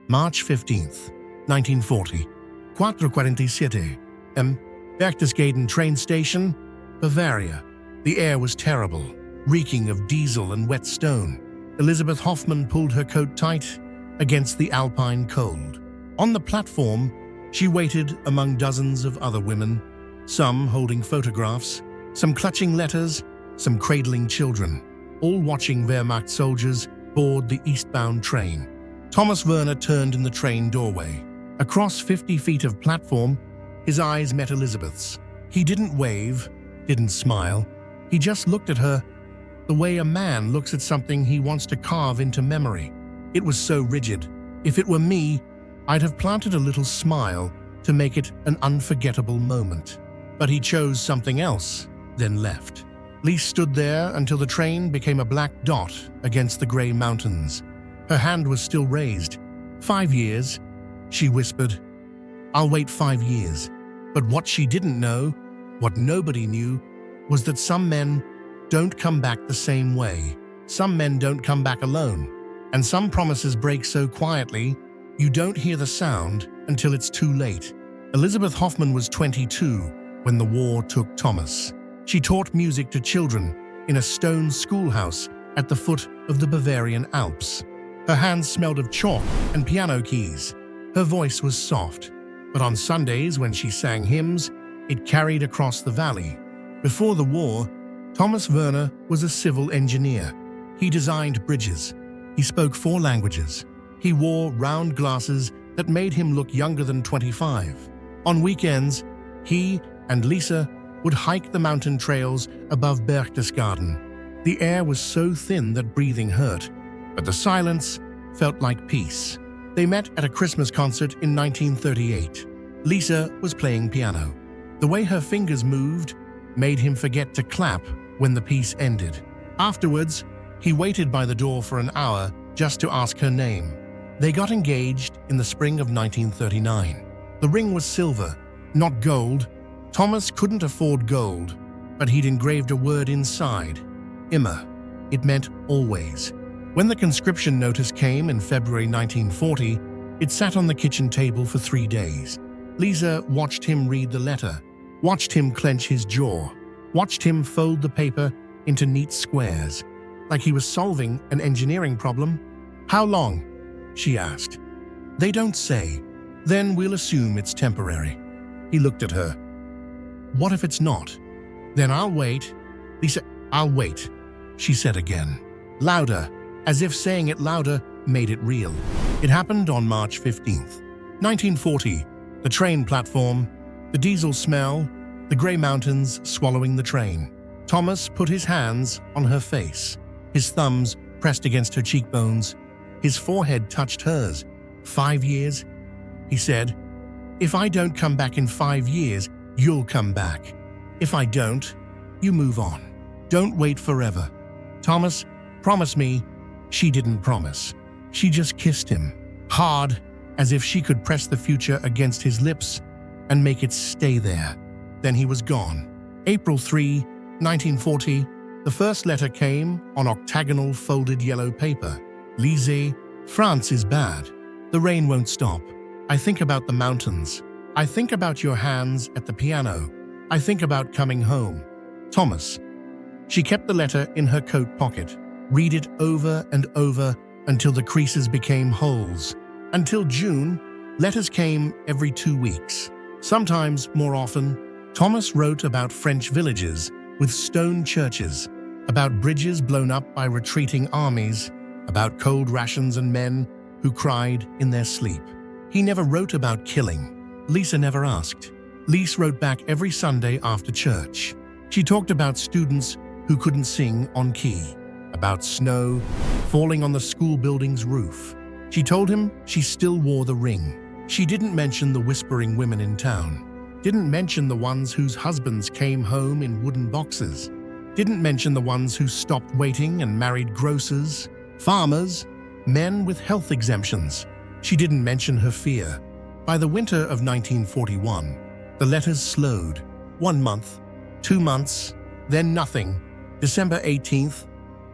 March 15th, 1940. 4:47 am. Berchtesgaden train station, Bavaria. The air was terrible, reeking of diesel and wet stone. Elisabeth Hoffmann pulled her coat tight against the alpine cold. On the platform, she waited among dozens of other women, some holding photographs, some clutching letters, some cradling children, all watching Wehrmacht soldiers board the eastbound train. Thomas Werner turned in the train doorway. Across 50 feet of platform, his eyes met Elisabeth's. He didn't wave, didn't smile. He just looked at her the way a man looks at something he wants to carve into memory. It was so rigid. If it were me, I'd have planted a little smile to make it an unforgettable moment. But he chose something else, then left. Lise stood there until the train became a black dot against the grey mountains. Her hand was still raised. 5 years, she whispered. I'll wait 5 years. But what she didn't know, what nobody knew, was that some men don't come back the same way. Some men don't come back alone. And some promises break so quietly, you don't hear the sound until it's too late. Elisabeth Hoffmann was 22 when the war took Thomas. She taught music to children in a stone schoolhouse at the foot of the Bavarian Alps. Her hands smelled of chalk and piano keys. Her voice was soft, but on Sundays when she sang hymns, it carried across the valley. Before the war, Thomas Werner was a civil engineer. He designed bridges. He spoke 4 languages. He wore round glasses that made him look younger than 25. On weekends, he and Lisa would hike the mountain trails above Berchtesgaden. The air was so thin that breathing hurt, but the silence felt like peace. They met at a Christmas concert in 1938. Lisa was playing piano. The way her fingers moved made him forget to clap when the piece ended. Afterwards, he waited by the door for an hour just to ask her name. They got engaged in the spring of 1939. The ring was silver, not gold. Thomas couldn't afford gold, but he'd engraved a word inside, Immer. It meant always. When the conscription notice came in February 1940, it sat on the kitchen table for 3 days. Lisa watched him read the letter, watched him clench his jaw, watched him fold the paper into neat squares, like he was solving an engineering problem. How long? She asked. They don't say. Then we'll assume it's temporary. He looked at her. What if it's not? Then I'll wait. Lisa, I'll wait, she said again. Louder, as if saying it louder made it real. It happened on March 15th, 1940. The train platform, the diesel smell, the grey mountains swallowing the train. Thomas put his hands on her face. His thumbs pressed against her cheekbones. His forehead touched hers. 5 years? He said, if I don't come back in 5 years, you'll come back. If I don't, you move on. Don't wait forever. Thomas, promise me. She didn't promise. She just kissed him, hard, as if she could press the future against his lips and make it stay there. Then he was gone. April 3, 1940, the first letter came on octagonal folded yellow paper. Lise, France is bad. The rain won't stop. I think about the mountains. I think about your hands at the piano. I think about coming home. Thomas. She kept the letter in her coat pocket, read it over and over until the creases became holes. Until June, letters came every 2 weeks. Sometimes more often, Thomas wrote about French villages with stone churches, about bridges blown up by retreating armies, about cold rations and men who cried in their sleep. He never wrote about killing. Lisa never asked. Lise wrote back every Sunday after church. She talked about students who couldn't sing on key, about snow falling on the school building's roof. She told him she still wore the ring. She didn't mention the whispering women in town, didn't mention the ones whose husbands came home in wooden boxes, didn't mention the ones who stopped waiting and married grocers, farmers, men with health exemptions. She didn't mention her fear. By the winter of 1941, the letters slowed. 1 month, 2 months, then nothing. December 18th,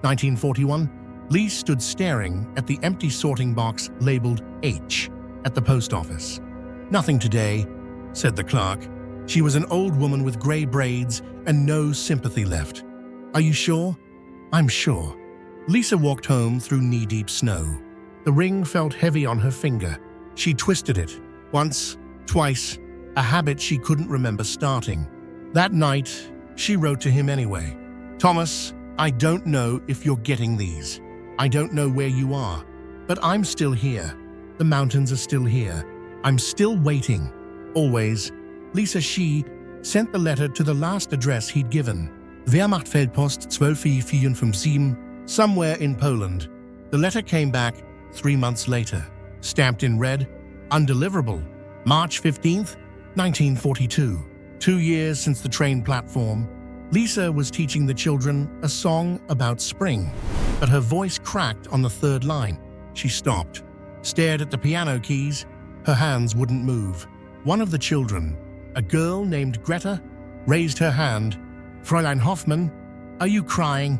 1941, Lise stood staring at the empty sorting box labeled H at the post office. "Nothing today," said the clerk. She was an old woman with gray braids and no sympathy left. "Are you sure?" "I'm sure." Lisa walked home through knee-deep snow. The ring felt heavy on her finger. She twisted it, once, twice, a habit she couldn't remember starting. That night, she wrote to him anyway. "Thomas, I don't know if you're getting these. I don't know where you are, but I'm still here. The mountains are still here. I'm still waiting. Always." Lisa She sent the letter to the last address he'd given, Wehrmachtfeldpost 12457, somewhere in Poland. The letter came back 3 months later, stamped in red, undeliverable, March 15th, 1942. 2 years since the train platform, Lisa was teaching the children a song about spring, but her voice cracked on the third line. She stopped, stared at the piano keys. Her hands wouldn't move. One of the children, a girl named Greta, raised her hand. "Fräulein Hoffmann, are you crying?"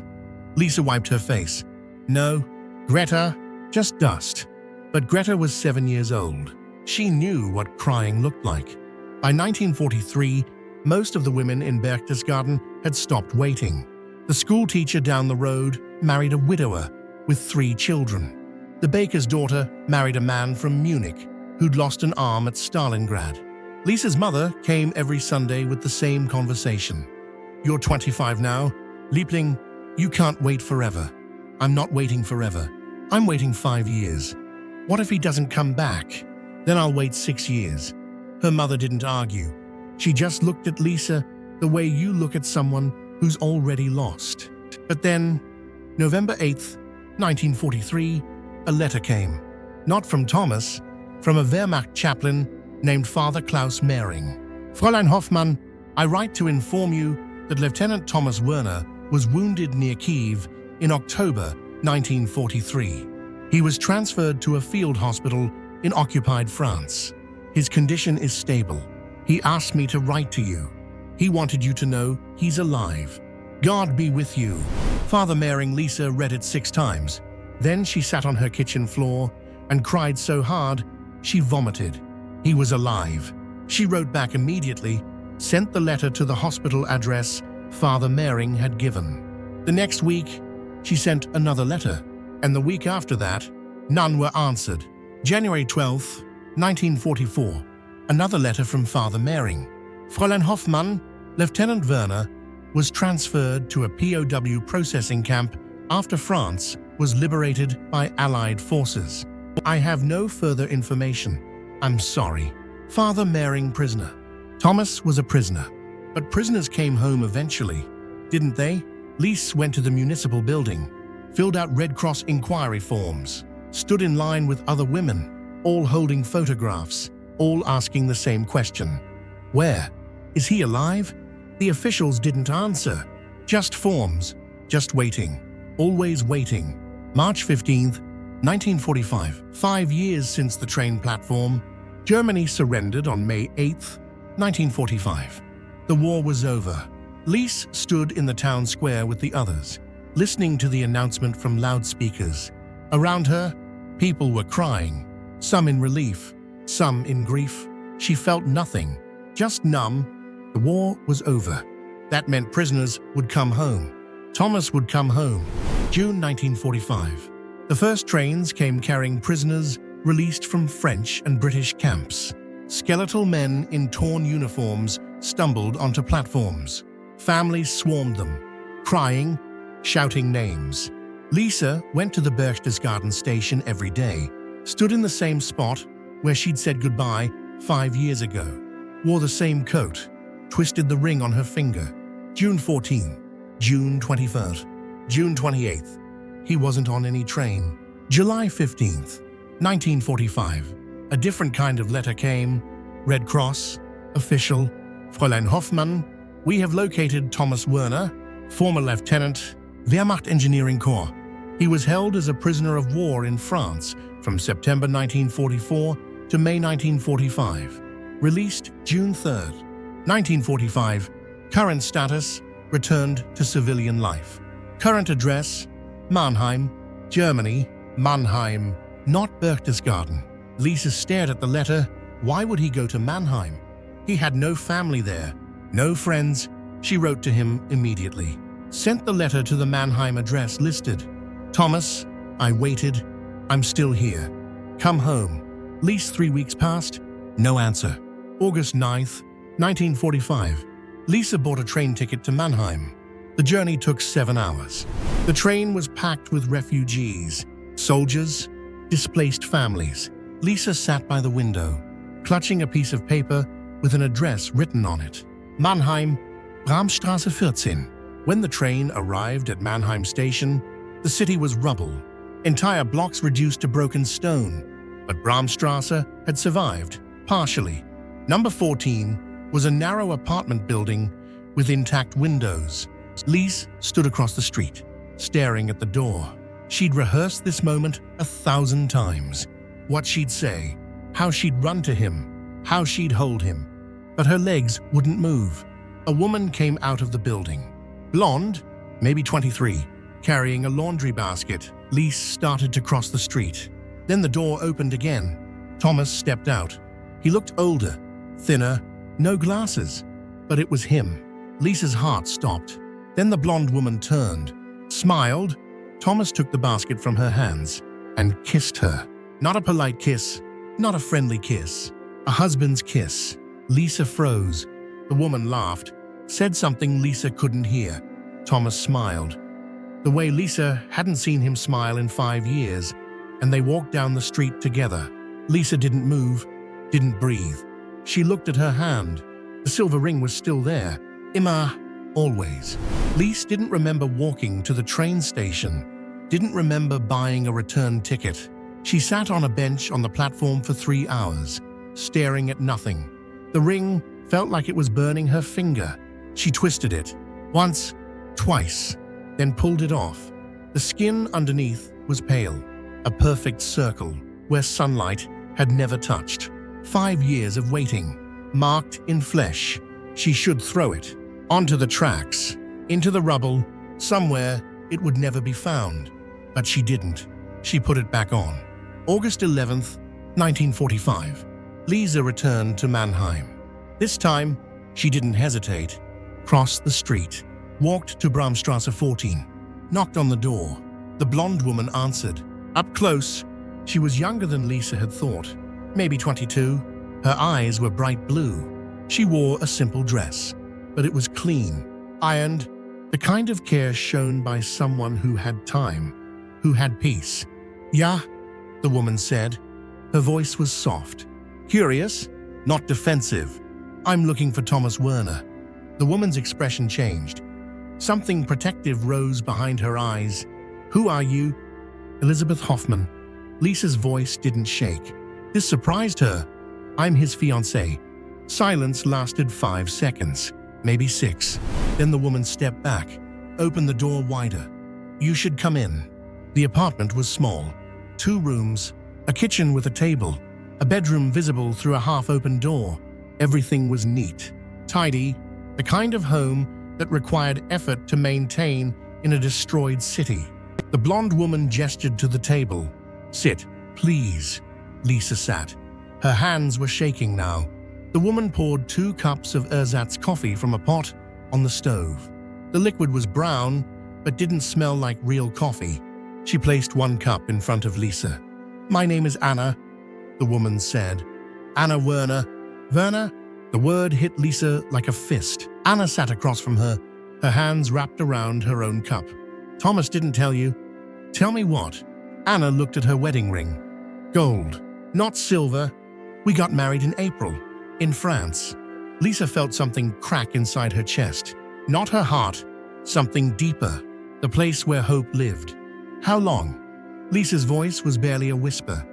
Lisa wiped her face. "No, Greta, just dust." But Greta was 7 years old. She knew what crying looked like. By 1943, most of the women in Berchtesgaden had stopped waiting. The school teacher down the road married a widower with 3 children. The baker's daughter married a man from Munich who'd lost an arm at Stalingrad. Lisa's mother came every Sunday with the same conversation. "You're 25 now. Liebling, you can't wait forever." "I'm not waiting forever. I'm waiting 5 years. What if he doesn't come back? Then I'll wait 6 years." Her mother didn't argue. She just looked at Lisa the way you look at someone who's already lost. But then, November 8th, 1943, a letter came. Not from Thomas, from a Wehrmacht chaplain named Father Klaus Mehring. "Fräulein Hoffmann, I write to inform you that Lieutenant Thomas Werner was wounded near Kiev in October 1943. He was transferred to a field hospital in occupied France. His condition is stable. He asked me to write to you. He wanted you to know he's alive. God be with you." Father Mehring. Lisa read it 6 times. Then she sat on her kitchen floor and cried so hard she vomited. He was alive. She wrote back immediately, sent the letter to the hospital address Father Mehring had given. The next week, she sent another letter, and the week after that, none were answered. January 12th, 1944, another letter from Father Mehring. "Fräulein Hoffmann, Lieutenant Werner was transferred to a POW processing camp after France was liberated by Allied forces. I have no further information. I'm sorry." Father Mehring. Prisoner. Thomas was a prisoner, but prisoners came home eventually, didn't they? Lise went to the municipal building, filled out Red Cross inquiry forms, stood in line with other women, all holding photographs, all asking the same question. "Where? Is he alive?" The officials didn't answer. Just forms, just waiting, always waiting. March 15th, 1945, 5 years since the train platform. Germany surrendered on May 8th, 1945. The war was over. Lise stood in the town square with the others, listening to the announcement from loudspeakers. Around her, people were crying, some in relief, some in grief. She felt nothing, just numb. The war was over. That meant prisoners would come home. Thomas would come home. June 1945. The first trains came carrying prisoners released from French and British camps. Skeletal men in torn uniforms stumbled onto platforms. Families swarmed them, crying, shouting names. Lisa went to the Berchtesgaden station every day, stood in the same spot where she'd said goodbye 5 years ago, wore the same coat, twisted the ring on her finger. June 14, June 23rd, June 28th. He wasn't on any train. July 15th, 1945. A different kind of letter came. Red Cross, official. Fräulein Hoffmann, we have located Thomas Werner, former lieutenant, Wehrmacht Engineering Corps. He was held as a prisoner of war in France from September 1944 to May 1945. Released June 3rd, 1945. Current status, returned to civilian life. Current address, Mannheim, Germany, Mannheim, not Berchtesgaden. Lisa stared at the letter. Why would he go to Mannheim? He had no family there, no friends. She wrote to him immediately. Sent the letter to the Mannheim address listed. Thomas, I waited. I'm still here. Come home. Least 3 weeks passed. No answer. August 9th, 1945. Lisa bought a train ticket to Mannheim. The journey took 7 hours. The train was packed with refugees, soldiers, displaced families. Lisa sat by the window, clutching a piece of paper with an address written on it. Mannheim, Bramstraße 14. When the train arrived at Mannheim station, the city was rubble. Entire blocks reduced to broken stone. But Bramstraße had survived, partially. Number 14 was a narrow apartment building with intact windows. Lise stood across the street, staring at the door. She'd rehearsed this moment 1,000 times. What she'd say, how she'd run to him, how she'd hold him. But her legs wouldn't move. A woman came out of the building. Blonde, maybe 23, carrying a laundry basket. Lise started to cross the street. Then the door opened again. Thomas stepped out. He looked older, thinner, no glasses. But it was him. Lisa's heart stopped. Then the blonde woman turned, smiled. Thomas took the basket from her hands and kissed her. Not a polite kiss, not a friendly kiss, a husband's kiss. Lisa froze. The woman laughed, said something Lisa couldn't hear. Thomas smiled. The way Lisa hadn't seen him smile in 5 years, and they walked down the street together. Lisa didn't move, didn't breathe. She looked at her hand. The silver ring was still there. Immer, always. Lise didn't remember walking to the train station, didn't remember buying a return ticket. She sat on a bench on the platform for 3 hours, staring at nothing. The ring felt like it was burning her finger. She twisted it, once, twice, then pulled it off. The skin underneath was pale, a perfect circle where sunlight had never touched. 5 years of waiting, marked in flesh. She should throw it onto the tracks, into the rubble, somewhere it would never be found. But she didn't. She put it back on. August 11th, 1945. Lisa returned to Mannheim. This time, she didn't hesitate. Crossed the street, walked to Bramstraße 14, knocked on the door. The blonde woman answered. Up close, she was younger than Lisa had thought, maybe 22. Her eyes were bright blue. She wore a simple dress, but it was clean, ironed, the kind of care shown by someone who had time, who had peace. Ja, the woman said. Her voice was soft, curious, not defensive. I'm looking for Thomas Werner. The woman's expression changed. Something protective rose behind her eyes. Who are you? Elisabeth Hoffman. Lisa's voice didn't shake. This surprised her. I'm his fiancé. Silence lasted 5 seconds, maybe 6. Then the woman stepped back, opened the door wider. You should come in. The apartment was small. 2 rooms, a kitchen with a table, a bedroom visible through a half-open door. Everything was neat, tidy, the kind of home that required effort to maintain in a destroyed city. The blonde woman gestured to the table. Sit, please. Lisa sat. Her hands were shaking now. The woman poured 2 cups of ersatz coffee from a pot on the stove. The liquid was brown, but didn't smell like real coffee. She placed 1 cup in front of Lisa. My name is Anna, the woman said. Anna Werner. Werner? The word hit Lisa like a fist. Anna sat across from her, her hands wrapped around her own cup. Thomas didn't tell you. Tell me what? Anna looked at her wedding ring. Gold, not silver. We got married in April, in France. Lisa felt something crack inside her chest. Not her heart, something deeper, the place where hope lived. How long? Lisa's voice was barely a whisper.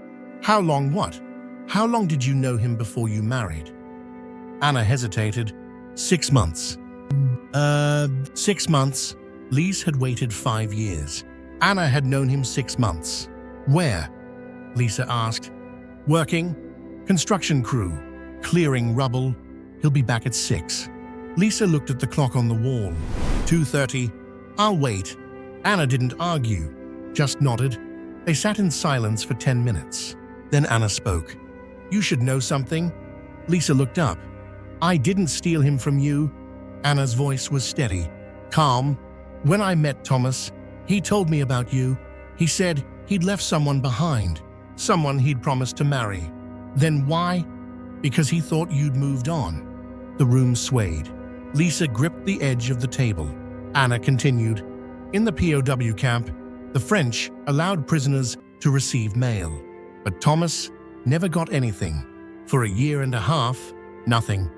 How long what? How long did you know him before you married? Anna hesitated. 6 months. 6 months. Lise had waited 5 years. Anna had known him 6 months. Where? Lisa asked. Working. Construction crew. Clearing rubble. He'll be back at 6. Lisa looked at the clock on the wall. 2:30. I'll wait. Anna didn't argue, just nodded. They sat in silence for 10 minutes. Then Anna spoke. "You should know something." Lisa looked up. "I didn't steal him from you." Anna's voice was steady, calm. "When I met Thomas, he told me about you. He said he'd left someone behind, someone he'd promised to marry. Then why? Because he thought you'd moved on." The room swayed. Lisa gripped the edge of the table. Anna continued. "In the POW camp, the French allowed prisoners to receive mail. But Thomas never got anything. For a year and a half, nothing."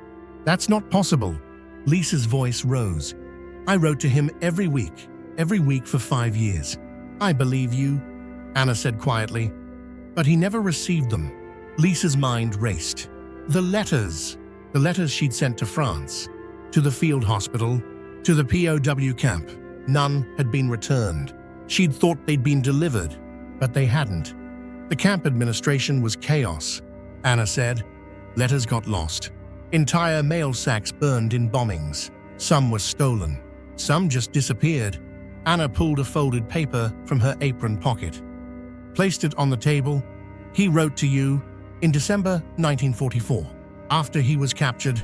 "That's not possible." Lisa's voice rose. "I wrote to him every week for 5 years." "I believe you," Anna said quietly. "But he never received them." Lisa's mind raced. The letters she'd sent to France, to the field hospital, to the POW camp. None had been returned. She'd thought they'd been delivered, but they hadn't. The camp administration was chaos, Anna said. Letters got lost. Entire mail sacks burned in bombings. Some were stolen. Some just disappeared. Anna pulled a folded paper from her apron pocket, placed it on the table. "He wrote to you in December 1944, after he was captured."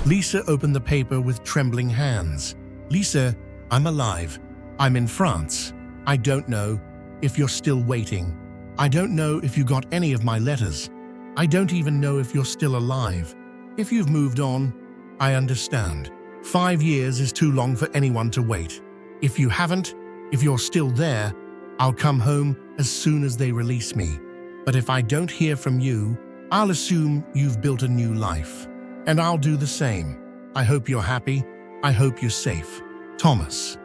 Lisa opened the paper with trembling hands. "Lisa, I'm alive. I'm in France. I don't know if you're still waiting. I don't know if you got any of my letters. I don't even know if you're still alive. If you've moved on, I understand. 5 years is too long for anyone to wait. If you haven't, if you're still there, I'll come home as soon as they release me. But if I don't hear from you, I'll assume you've built a new life. And I'll do the same. I hope you're happy. I hope you're safe. Thomas."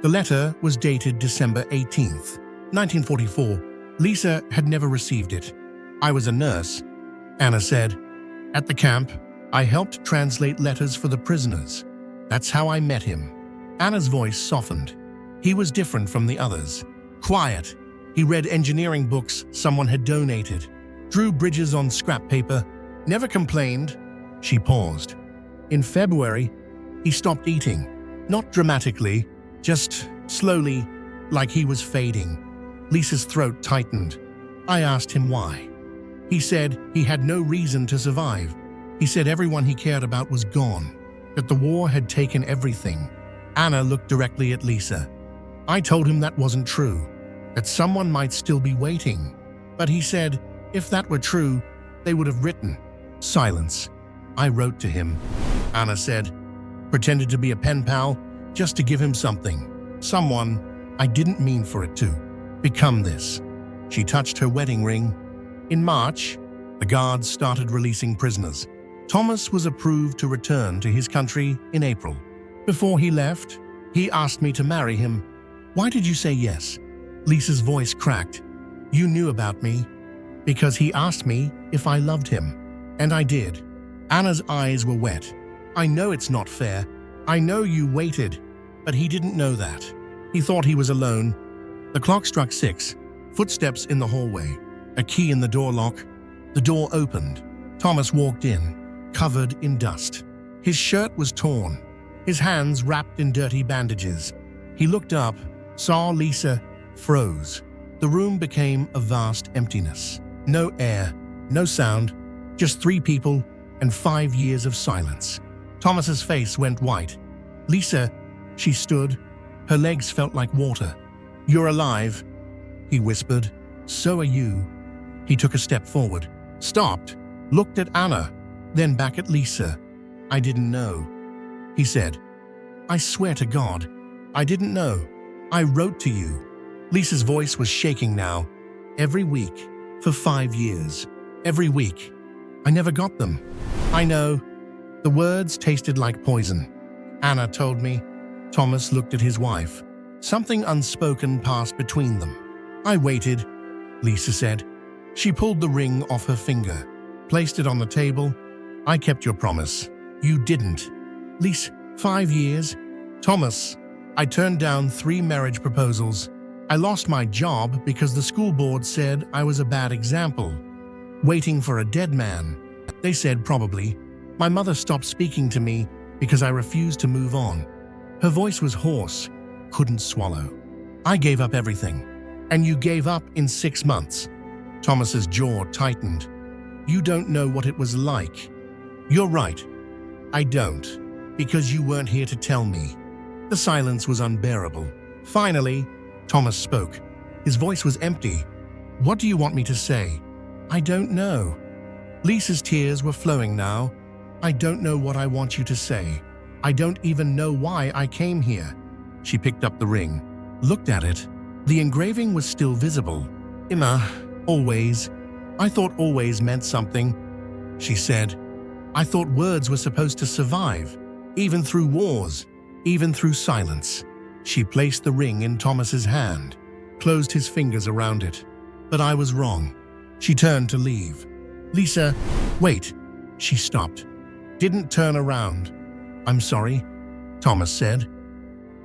The letter was dated December 18th, 1944. Lisa had never received it. "I was a nurse," Anna said. "At the camp, I helped translate letters for the prisoners. That's how I met him." Anna's voice softened. He was different from the others. Quiet. He read engineering books someone had donated, drew bridges on scrap paper, never complained. She paused. In February, he stopped eating. Not dramatically, just slowly, like he was fading. Lisa's throat tightened. I asked him why. He said he had no reason to survive. He said everyone he cared about was gone, that the war had taken everything. Anna looked directly at Lisa. I told him that wasn't true, that someone might still be waiting. But he said if that were true, they would have written. Silence. I wrote to him, Anna said. Pretended to be a pen pal just to give him something. Someone I didn't mean for it to become this. She touched her wedding ring. In March, the guards started releasing prisoners. Thomas was approved to return to his country in April. Before he left, he asked me to marry him. Why did you say yes? Lisa's voice cracked. You knew about me. Because he asked me if I loved him. And I did. Anna's eyes were wet. I know it's not fair. I know you waited. But he didn't know that. He thought he was alone. The clock struck 6. Footsteps in the hallway. A key in the door lock. The door opened. Thomas walked in, covered in dust. His shirt was torn, his hands wrapped in dirty bandages. He looked up, saw Lisa, froze. The room became a vast emptiness. No air, no sound, just 3 people and 5 years of silence. Thomas's face went white. Lisa, she stood. Her legs felt like water. You're alive, he whispered. So are you. He took a step forward, stopped, looked at Anna, then back at Lisa. I didn't know, he said. I swear to God, I didn't know. I wrote to you. Lisa's voice was shaking now. Every week, for 5 years. Every week. I never got them. I know. The words tasted like poison. Anna told me. Thomas looked at his wife. Something unspoken passed between them. I waited, Lisa said. She pulled the ring off her finger, placed it on the table. I kept your promise. You didn't. Lisa, 5 years. Thomas, I turned down 3 marriage proposals. I lost my job because the school board said I was a bad example. Waiting for a dead man. They said probably. My mother stopped speaking to me because I refused to move on. Her voice was hoarse, couldn't swallow. I gave up everything. And you gave up in 6 months. Thomas's jaw tightened. You don't know what it was like. You're right. I don't, because you weren't here to tell me. The silence was unbearable. Finally, Thomas spoke. His voice was empty. What do you want me to say? I don't know. Lisa's tears were flowing now. I don't know what I want you to say. I don't even know why I came here. She picked up the ring, looked at it. The engraving was still visible. Immer, always. I thought always meant something, she said. I thought words were supposed to survive, even through wars, even through silence. She placed the ring in Thomas's hand, closed his fingers around it. But I was wrong. She turned to leave. Lisa, wait. She stopped. Didn't turn around. I'm sorry, Thomas said.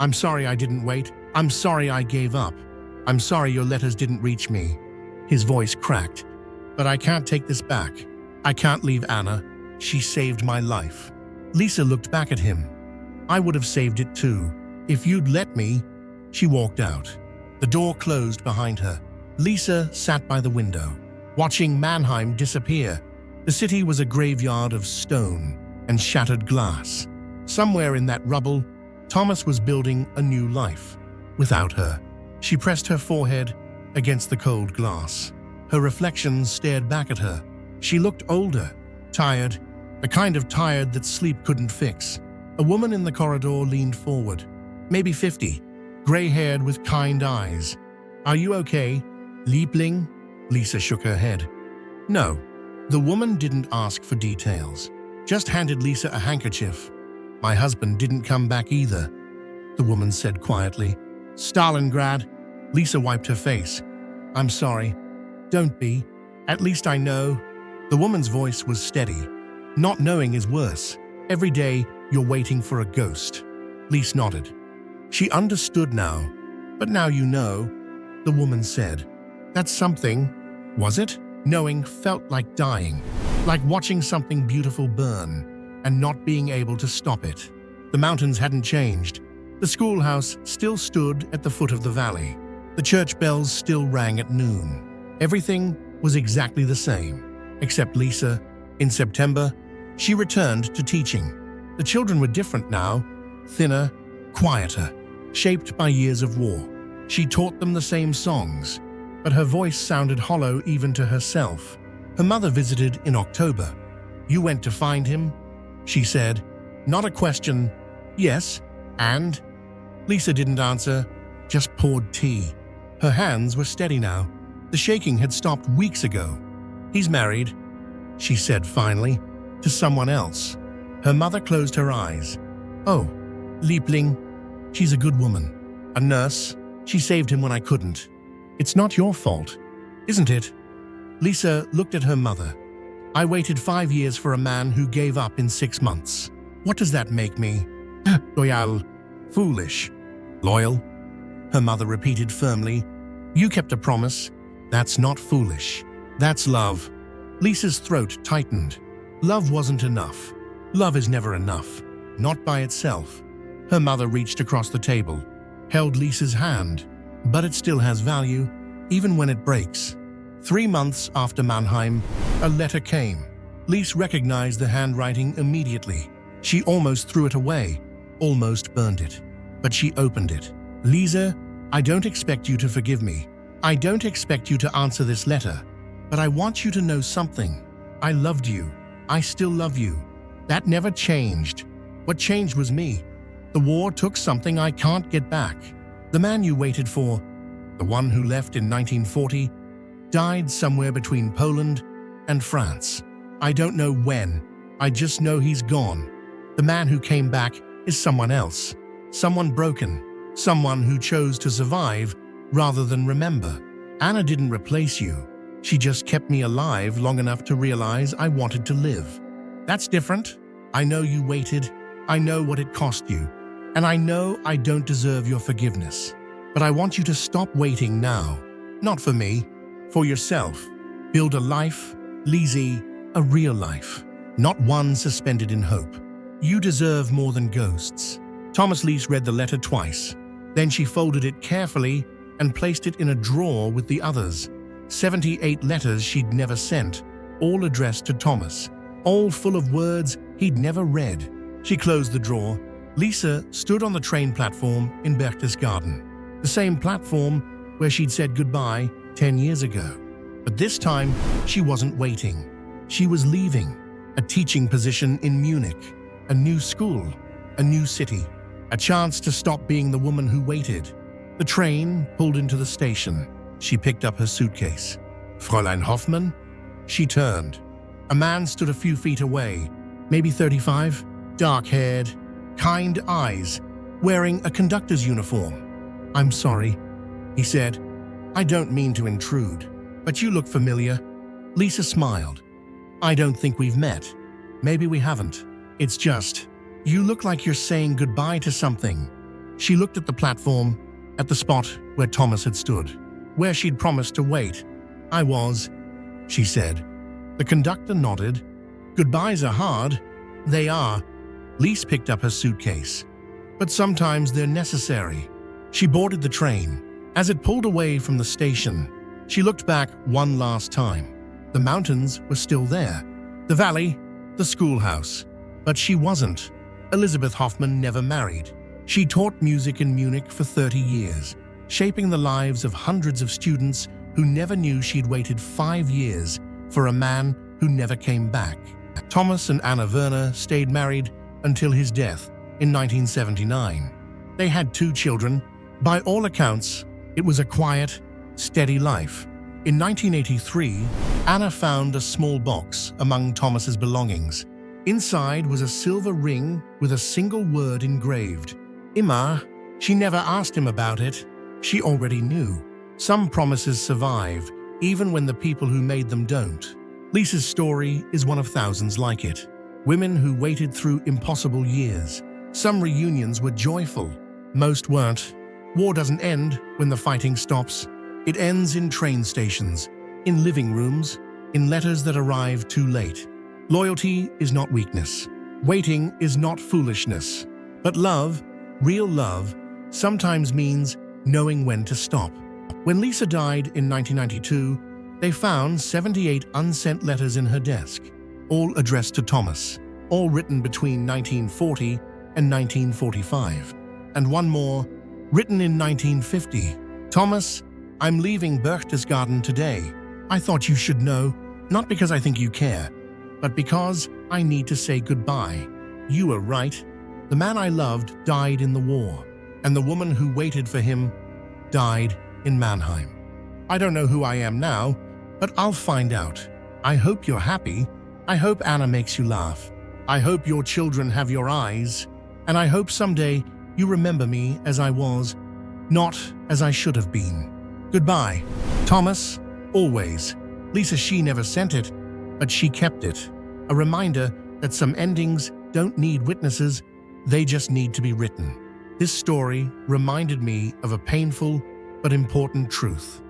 I'm sorry I didn't wait. I'm sorry I gave up. I'm sorry your letters didn't reach me. His voice cracked. But I can't take this back. I can't leave Anna. She saved my life. Lisa looked back at him. I would have saved it too, if you'd let me. She walked out. The door closed behind her. Lisa sat by the window, watching Mannheim disappear. The city was a graveyard of stone and shattered glass. Somewhere in that rubble, Thomas was building a new life. Without her, she pressed her forehead against the cold glass. Her reflection stared back at her. She looked older, tired, the kind of tired that sleep couldn't fix. A woman in the corridor leaned forward, maybe 50, gray-haired with kind eyes. Are you okay, Liebling? Lisa shook her head. No. The woman didn't ask for details, just handed Lisa a handkerchief. My husband didn't come back either, the woman said quietly. Stalingrad. Lisa wiped her face. I'm sorry. Don't be. At least I know. The woman's voice was steady. Not knowing is worse. Every day, you're waiting for a ghost. Lisa nodded. She understood now. But now you know, the woman said. That's something, was it? Knowing felt like dying, like watching something beautiful burn and not being able to stop it. The mountains hadn't changed. The schoolhouse still stood at the foot of the valley. The church bells still rang at noon. Everything was exactly the same, except Lisa. In September, she returned to teaching. The children were different now, thinner, quieter, shaped by years of war. She taught them the same songs, but her voice sounded hollow even to herself. Her mother visited in October. You went to find him? She said. Not a question. Yes, and? Lisa didn't answer, just poured tea. Her hands were steady now. The shaking had stopped weeks ago. He's married, she said finally, to someone else. Her mother closed her eyes. Oh, Liebling, she's a good woman. A nurse. She saved him when I couldn't. It's not your fault, isn't it? Lisa looked at her mother. I waited 5 years for a man who gave up in 6 months. What does that make me? Loyal. Foolish. Loyal? Her mother repeated firmly. You kept a promise. That's not foolish. That's love. Lisa's throat tightened. Love wasn't enough. Love is never enough. Not by itself. Her mother reached across the table, held Lisa's hand. But it still has value, even when it breaks. 3 months after Mannheim, a letter came. Lisa recognized the handwriting immediately. She almost threw it away, almost burned it. But she opened it. Lisa, I don't expect you to forgive me. I don't expect you to answer this letter. But I want you to know something. I loved you. I still love you. That never changed. What changed was me. The war took something I can't get back. The man you waited for, the one who left in 1940, died somewhere between Poland and France. I don't know when. I just know he's gone. The man who came back is someone else. Someone broken. Someone who chose to survive rather than remember. Anna didn't replace you. She just kept me alive long enough to realize I wanted to live. That's different. I know you waited. I know what it cost you. And I know I don't deserve your forgiveness. But I want you to stop waiting now. Not for me, for yourself. Build a life, Lizzie, a real life. Not one suspended in hope. You deserve more than ghosts. Thomas Lise read the letter twice. Then she folded it carefully and placed it in a drawer with the others. 78 letters she'd never sent, all addressed to Thomas, all full of words he'd never read. She closed the drawer. Lisa stood on the train platform in Berchtesgaden, the same platform where she'd said goodbye 10 years ago. But this time, she wasn't waiting. She was leaving. A teaching position in Munich, a new school, a new city, a chance to stop being the woman who waited. The train pulled into the station. She picked up her suitcase. Fräulein Hoffmann? She turned. A man stood a few feet away, maybe 35, dark-haired, kind eyes, wearing a conductor's uniform. "I'm sorry," he said. "I don't mean to intrude, but you look familiar." Lisa smiled. "I don't think we've met. Maybe we haven't. It's just, you look like you're saying goodbye to something." She looked at the platform, at the spot where Thomas had stood, where she'd promised to wait. "I was," she said. The conductor nodded. "Goodbyes are hard." "They are." Lise picked up her suitcase. "But sometimes they're necessary." She boarded the train. As it pulled away from the station, she looked back one last time. The mountains were still there, the valley, the schoolhouse. But she wasn't. Elisabeth Hoffmann never married. She taught music in Munich for 30 years, shaping the lives of hundreds of students who never knew she'd waited 5 years for a man who never came back. Thomas and Anna Werner stayed married until his death in 1979. They had 2 children. By all accounts, it was a quiet, steady life. In 1983, Anna found a small box among Thomas's belongings. Inside was a silver ring with a single word engraved. Immer. She never asked him about it. She already knew. Some promises survive, even when the people who made them don't. Lisa's story is one of thousands like it. Women who waited through impossible years. Some reunions were joyful. Most weren't. War doesn't end when the fighting stops. It ends in train stations, in living rooms, in letters that arrive too late. Loyalty is not weakness. Waiting is not foolishness. But love, real love, sometimes means knowing when to stop. When Lisa died in 1992, they found 78 unsent letters in her desk, all addressed to Thomas, all written between 1940 and 1945. And one more, written in 1950. "Thomas, I'm leaving Berchtesgaden today. I thought you should know, not because I think you care, but because I need to say goodbye. You were right. The man I loved died in the war, and the woman who waited for him died in Mannheim. I don't know who I am now, but I'll find out. I hope you're happy. I hope Anna makes you laugh. I hope your children have your eyes, and I hope someday you remember me as I was, not as I should have been. Goodbye, Thomas, always." Lisa, she never sent it, but she kept it. A reminder that some endings don't need witnesses, they just need to be written. This story reminded me of a painful but important truth.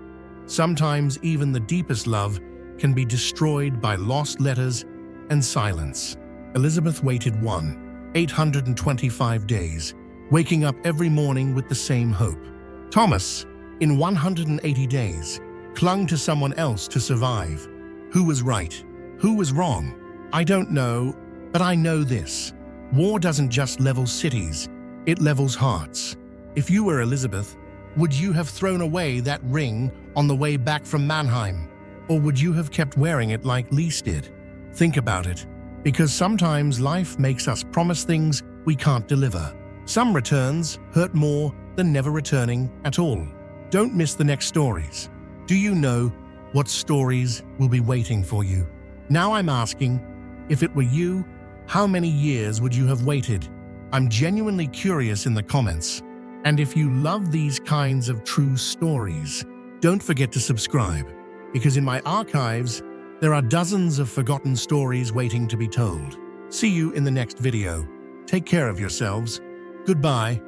Sometimes even the deepest love can be destroyed by lost letters and silence. Elisabeth waited 825 days, waking up every morning with the same hope. Thomas, in 180 days, clung to someone else to survive. Who was right? Who was wrong? I don't know, but I know this. War doesn't just level cities, it levels hearts. If you were Elisabeth, would you have thrown away that ring on the way back from Mannheim? Or would you have kept wearing it like Lise did? Think about it, because sometimes life makes us promise things we can't deliver. Some returns hurt more than never returning at all. Don't miss the next stories. Do you know what stories will be waiting for you? Now I'm asking, if it were you, how many years would you have waited? I'm genuinely curious in the comments. And if you love these kinds of true stories, don't forget to subscribe, because in my archives, there are dozens of forgotten stories waiting to be told. See you in the next video. Take care of yourselves. Goodbye.